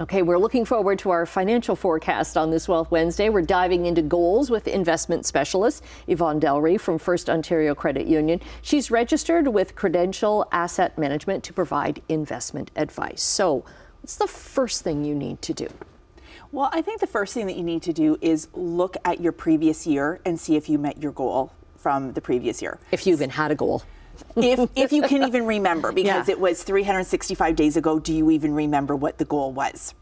Okay, we're looking forward to our financial forecast on this Wealth Wednesday. We're diving into goals with investment specialist Yvonne Delry from First Ontario Credit Union. She's registered with Credential Asset Management to provide investment advice. So, what's the first thing you need to do? Well, I think the first thing that you need to do is look at your previous year and see if you met your goal from the previous year. If you even had a goal. If you can even remember, because it was 365 days ago, do you even remember what the goal was?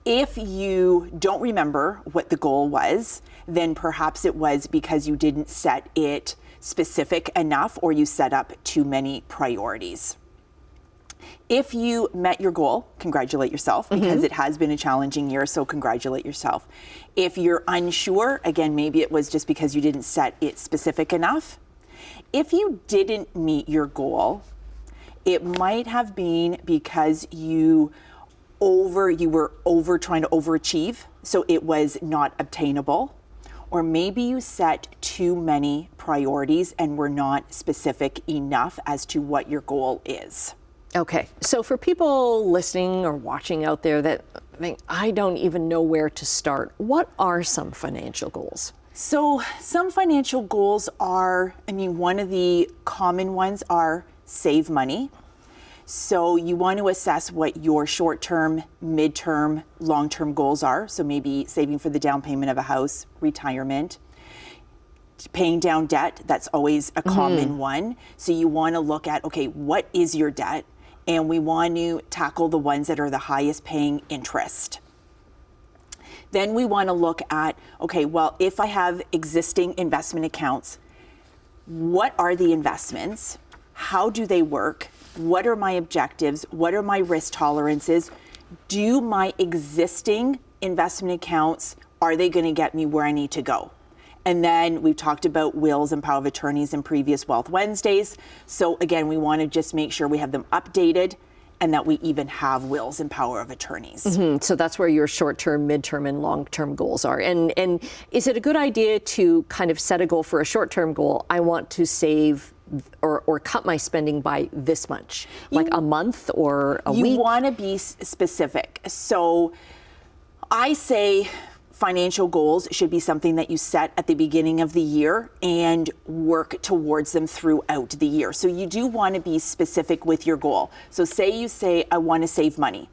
If you don't remember what the goal was, then perhaps it was because you didn't set it specific enough or you set up too many priorities. If you met your goal, congratulate yourself, because it has been a challenging year, so congratulate yourself. If you're unsure, again, maybe it was just because you didn't set it specific enough. If you didn't meet your goal, it might have been because you were trying to overachieve, so it was not obtainable. Or maybe you set too many priorities and were not specific enough as to what your goal is. Okay, so for people listening or watching out there that think, I don't even know where to start, what are some financial goals? So some financial goals are, one of the common ones are save money. So you want to assess what your short-term, mid-term, long-term goals are. So maybe saving for the down payment of a house, retirement, paying down debt. That's always a common one. So you want to look at, okay, what is your debt? And we want to tackle the ones that are the highest paying interest. Then we want to look at, okay, well, if I have existing investment accounts, what are the investments? How do they work? What are my objectives? What are my risk tolerances? Do my existing investment accounts, are they going to get me where I need to go? And then we've talked about wills and power of attorneys in previous Wealth Wednesdays. So again, we want to just make sure we have them updated and that we even have wills and power of attorneys. So that's where your short-term, mid-term, and long-term goals are. And is it a good idea to kind of set a goal for a short-term goal? I want to save or cut my spending by this much, like a month or a week? You want to be specific. So I say financial goals should be something that you set at the beginning of the year and work towards them throughout the year. So you do want to be specific with your goal. So say you say, I want to save money.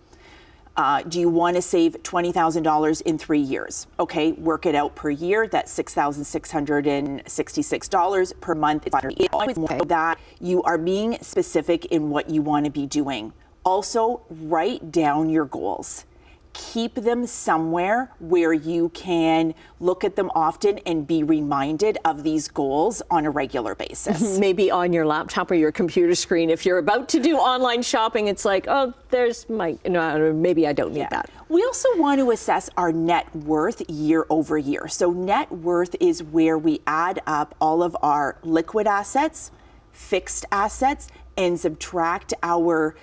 Do you want to save $20,000 in 3 years? Okay, work it out per year. That's $6,666 per month. It's always that you are being specific in what you want to be doing. Also, write down your goals. Keep them somewhere where you can look at them often and be reminded of these goals on a regular basis. Maybe on your laptop or your computer screen. If you're about to do online shopping, it's like, oh, there's my, maybe I don't need that. We also want to assess our net worth year over year. So net worth is where we add up all of our liquid assets, fixed assets, and subtract our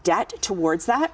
debt towards that,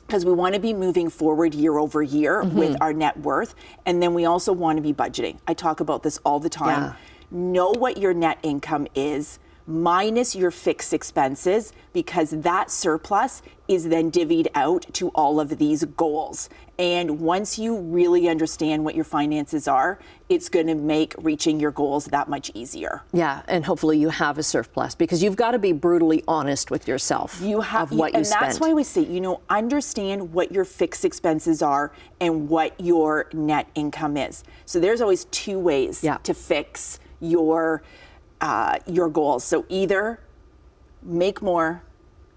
because we want to be moving forward year over year with our net worth. And then we also want to be budgeting. I talk about this all the time. Know what your net income is minus your fixed expenses, because that surplus is then divvied out to all of these goals. And once you really understand what your finances are, it's going to make reaching your goals that much easier. Yeah, and hopefully you have a surplus, because you've got to be brutally honest with yourself of what you spend. And that's why we say, understand what your fixed expenses are and what your net income is. So there's always two ways to fix your goals. So either make more,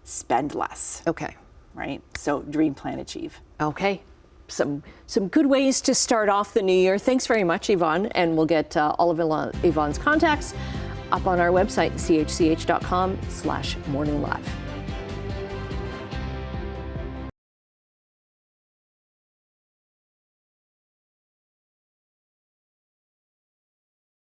spend less. Okay. Right? So dream, plan, achieve. Okay. Some good ways to start off the new year. Thanks very much, Yvonne. And we'll get all of Yvonne's contacts up on our website, chch.com/morninglive.